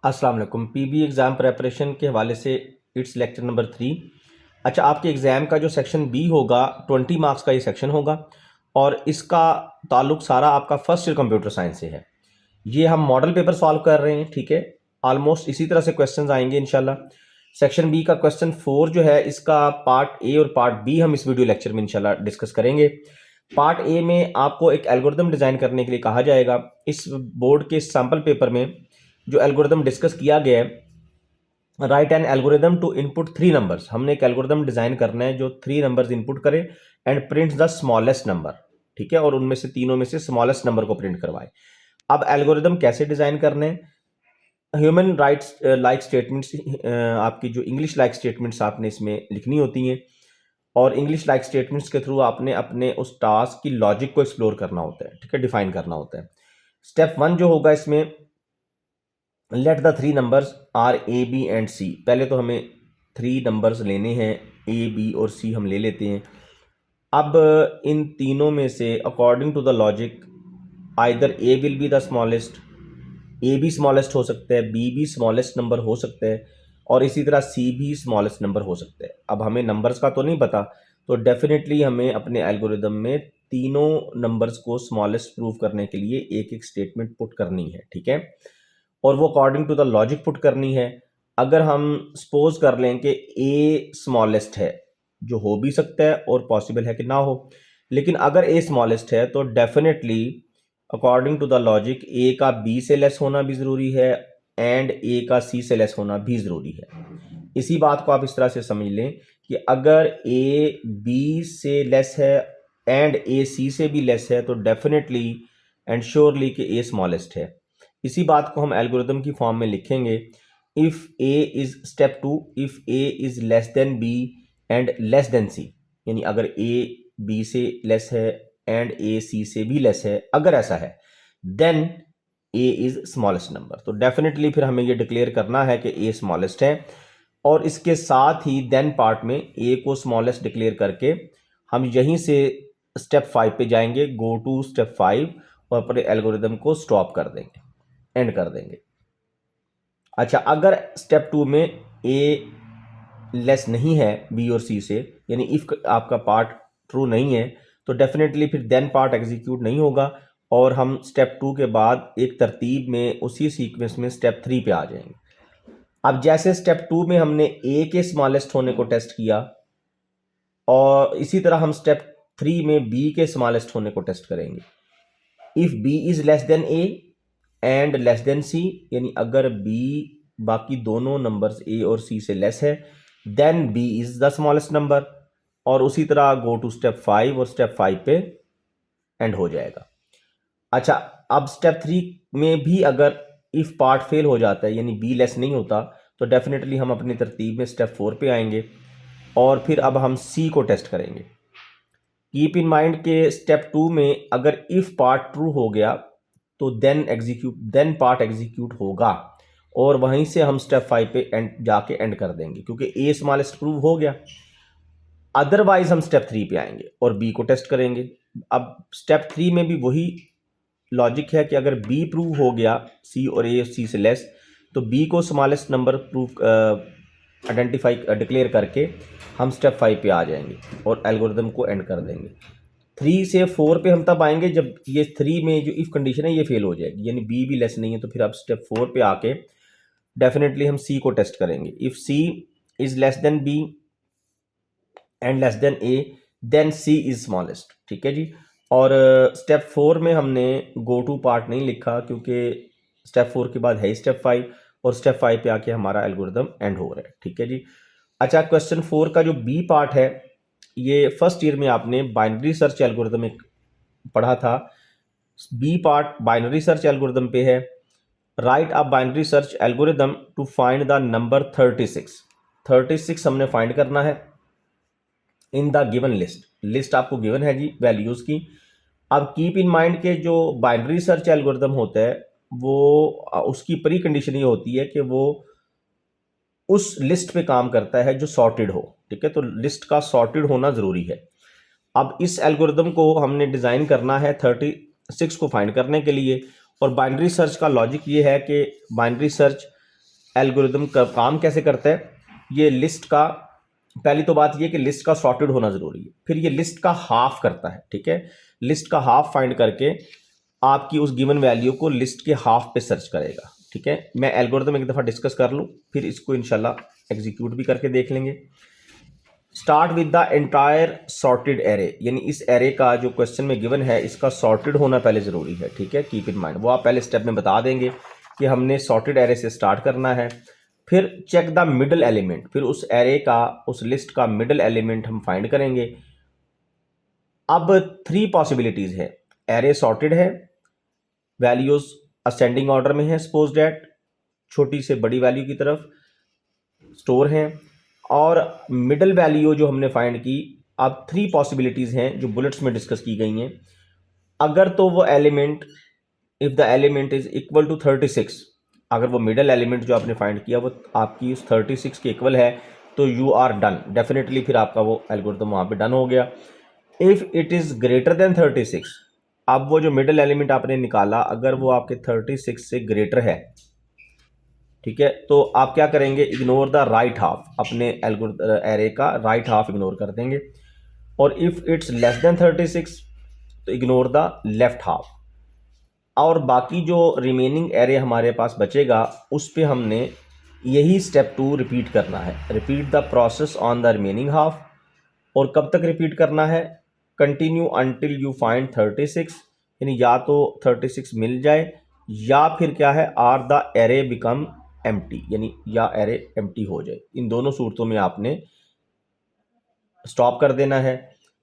अस्सलाम वालेकुम। PB exam preparation के हवाले से इट्स लेक्चर नंबर 3। अच्छा, आपके एग्ज़ाम का जो सेक्शन बी होगा 20 मार्क्स का ये सेक्शन होगा और इसका ताल्लुक सारा आपका फर्स्ट ईयर कंप्यूटर साइंस से है। ये हम मॉडल पेपर सॉल्व कर रहे हैं, ठीक है। ऑलमोस्ट इसी तरह से क्वेश्चंस आएंगे इंशाल्लाह। सेक्शन बी का क्वेश्चन 4 जो है इसका पार्ट ए और पार्ट बी हम इस वीडियो लेक्चर में इंशाल्लाह डिस्कस करेंगे। पार्ट ए में आपको एक एल्गोरिदम डिज़ाइन करने के लिए कहा जाएगा। इस बोर्ड के सैम्पल पेपर में जो एल्गोरिदम डिस्कस किया गया है, write an algorithm to input 3 numbers. हमने एक एल्गोरिदम डिज़ाइन करना है जो 3 नंबर्स इनपुट करे and print the smallest number, ठीक है, और उनमें से तीनों में से स्मॉलेस्ट नंबर को प्रिंट करवाए। अब एल्गोरिदम कैसे डिज़ाइन करने हैं? ह्यूमन राइट्स लाइक स्टेटमेंट्स, आपकी जो इंग्लिश लाइक स्टेटमेंट्स आपने इसमें लिखनी होती हैं और इंग्लिश लाइक स्टेटमेंट्स के थ्रू आपने अपने उस टास्क की लॉजिक को एक्सप्लोर करना होता है, ठीक है, डिफाइन करना होता है। स्टेप 1 जो होगा इसमें, let the 3 numbers are A B and C. पहले तो हमें 3 नंबर्स लेने हैं, ए बी और सी हम ले लेते हैं। अब इन तीनों में से according to the logic either A will be the smallest, A भी स्मॉलेस्ट हो सकता है, बी भी स्मॉलेस्ट नंबर हो सकता है और इसी तरह सी भी स्मॉलेस्ट नंबर हो सकता है। अब हमें नंबर्स का तो नहीं पता, तो डेफिनेटली हमें अपने एल्गोरिदम में तीनों नंबर्स को स्मॉलेस्ट प्रूव करने के लिए एक एक स्टेटमेंट पुट करनी है, ठीक है, और वो according to the logic put करनी है। अगर हम सपोज कर लें कि ए स्मॉलेस्ट है, जो हो भी सकता है और पॉसिबल है कि ना हो, लेकिन अगर ए स्मॉलेस्ट है तो definitely according to the logic A का बी से लेस होना भी ज़रूरी है एंड ए का सी से लेस होना भी ज़रूरी है। इसी बात को आप इस तरह से समझ लें कि अगर ए बी से लेस है एंड ए सी से भी लेस है तो डेफिनेटली एंड श्योरली कि ए स्मॉलेस्ट है। इसी बात को हम एल्गोरिदम की फॉर्म में लिखेंगे, if A is step 2, if A is less than B and less than C, यानी अगर ए बी से लेस है एंड ए सी से भी लेस है, अगर ऐसा है then A is smallest number. तो डेफिनेटली फिर हमें ये डिक्लेयर करना है कि ए स्मॉलेस्ट है और इसके साथ ही देन पार्ट में ए को स्मॉलेस्ट डिक्लेयर करके हम यहीं से स्टेप 5 पे जाएंगे, गो टू स्टेप 5 और अपने एल्गोरिदम को स्टॉप कर देंगे, एंड कर देंगे। अच्छा, अगर स्टेप 2 में ए लेस नहीं है बी और सी से, यानी इफ आपका पार्ट ट्रू नहीं है, तो डेफिनेटली फिर देन पार्ट एग्जीक्यूट नहीं होगा और हम स्टेप 2 के बाद एक तरतीब में उसी सीक्वेंस में स्टेप 3 पे आ जाएंगे। अब जैसे स्टेप 2 में हमने ए के स्मॉलेस्ट होने को टेस्ट किया और इसी तरह हम स्टेप 3 में बी के स्मॉलेस्ट होने को टेस्ट करेंगे। If B is less than A and less than C, यानी अगर बी बाकी दोनों नंबर्स ए और सी से लेस है then B is the smallest number, और उसी तरह गो टू स्टेप 5 और स्टेप 5 पे एंड हो जाएगा। अच्छा, अब स्टेप 3 में भी अगर इफ पार्ट फेल हो जाता है यानी बी लेस नहीं होता तो डेफिनेटली हम अपनी तरतीब में स्टेप 4 पे आएंगे और फिर अब हम सी को टेस्ट करेंगे। कीप इन माइंड के स्टेप 2 में अगर इफ पार्ट ट्रू हो गया तो देन पार्ट एग्जीक्यूट होगा और वहीं से हम स्टेप 5 पे जाके एंड कर देंगे क्योंकि ए स्मॉलेस्ट प्रूव हो गया। अदरवाइज हम स्टेप 3 पे आएंगे और बी को टेस्ट करेंगे। अब स्टेप 3 में भी वही लॉजिक है कि अगर बी प्रूव हो गया सी और ए सी से लेस तो बी को smallest number prove identify declare करके हम स्टेप 5 पे आ जाएंगे और एल्गोरिदम को एंड कर देंगे। 3 से 4 पे हम तब आएंगे जब ये 3 में जो इफ कंडीशन है ये फेल हो जाएगी, यानी बी भी लेस नहीं है, तो फिर अब स्टेप 4 पे आके डेफिनेटली हम सी को टेस्ट करेंगे। If C is less than B and less than A then C is smallest, ठीक है जी। और स्टेप 4 में हमने गो टू पार्ट नहीं लिखा क्योंकि स्टेप 4 के बाद है स्टेप 5 और स्टेप 5 पे आके हमारा एल्गोरिदम एंड हो रहा है, ठीक है जी। अच्छा, क्वेश्चन 4 का जो बी पार्ट है ये फर्स्ट ईयर में आपने बाइनरी सर्च एल्गोरिदम एक पढ़ा था। B part binary search algorithm पे है। Write a binary search algorithm to find the number 36 हमने फाइंड करना है इन द गिवन लिस्ट आपको गिवन है जी वैल्यूज की। अब कीप इन माइंड के जो बाइनरी सर्च एल्गोरिदम होता है वो उसकी प्री कंडीशन ये होती है कि वो उस लिस्ट पे काम करता है जो सॉर्टेड हो, ठीक है, तो लिस्ट का सॉर्टेड होना ज़रूरी है। अब इस एल्गोरिदम को हमने डिज़ाइन करना है 36 को फाइंड करने के लिए और बाइनरी सर्च का लॉजिक ये है कि बाइनरी सर्च एल्गोरिदम का काम कैसे करता है, ये लिस्ट का, पहली तो बात ये कि लिस्ट का सॉर्टेड होना ज़रूरी है, फिर ये लिस्ट का हाफ करता है, ठीक है। लिस्ट का हाफ फाइंड करके आपकी उस गिवन वैल्यू को लिस्ट के हाफ पे सर्च करेगा, ठीक है। मैं एल्गोरिदम एक दफ़ा डिस्कस कर लूँ, फिर इसको इंशाल्लाह एग्जीक्यूट भी करके देख लेंगे। Start with the entire sorted array, यानी इस एरे का जो क्वेश्चन में गिवन है इसका सॉर्टेड होना पहले ज़रूरी है, ठीक है। कीप इन माइंड, वो आप पहले स्टेप में बता देंगे कि हमने सॉर्टेड एरे से स्टार्ट करना है। फिर चेक द मिडल एलिमेंट, फिर उस एरे का, उस लिस्ट का मिडल एलिमेंट हम फाइंड करेंगे। अब 3 पॉसिबिलिटीज़ है, एरे सॉर्टेड है, वैल्यूज़ असेंडिंग ऑर्डर में है, सपोज डैट छोटी से बड़ी वैल्यू की तरफ स्टोर हैं, और मिडल वैल्यू जो हमने फाइंड की। अब 3 पॉसिबिलिटीज़ हैं जो बुलेट्स में डिस्कस की गई हैं। अगर तो वो element, if the element is equal to 36, अगर वो मिडल एलिमेंट जो आपने फाइंड किया वो आपकी उस 36 के इक्वल है तो यू आर डन, डेफिनेटली फिर आपका वो एल्गोरिथम वहाँ पे डन हो गया। If it is greater than 36, अब वो जो मिडल एलिमेंट आपने निकाला अगर वो आपके 36 से ग्रेटर है, ठीक है, तो आप क्या करेंगे, इग्नोर द राइट हाफ, अपने एरे का राइट हाफ इग्नोर कर देंगे। और इफ़ इट्स लेस देन 36 तो इग्नोर द लेफ्ट हाफ। और बाकी जो रिमेनिंग एरे हमारे पास बचेगा उस पे हमने यही स्टेप 2 रिपीट करना है। Repeat the process on the remaining half. और कब तक रिपीट करना है, कंटिन्यू अनटिल यू फाइंड 36, यानी या तो 36 मिल जाए या फिर क्या है, or the array become empty, यानी या एरे एम्प्टी हो जाए। इन दोनों सूरतों में आपने स्टॉप कर देना है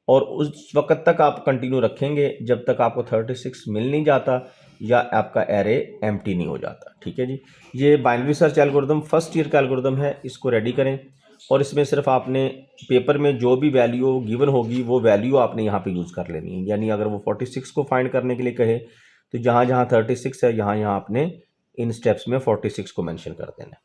और उस वक्त तक आप कंटिन्यू रखेंगे जब तक आपको 36 मिल नहीं जाता या आपका एरे एम्प्टी नहीं हो जाता, ठीक है जी। ये binary search algorithm first year का एल्गोरिदम है, इसको रेडी करें और इसमें सिर्फ आपने पेपर में जो भी वैल्यू गिवन होगी वो वैल्यू आपने यहाँ पे यूज़ कर लेनी है। यानी अगर वो 46 को फाइंड करने के लिए कहे तो जहाँ जहाँ 36 है यहाँ यहाँ आपने इन स्टेप्स में 46 को मेंशन कर देना है।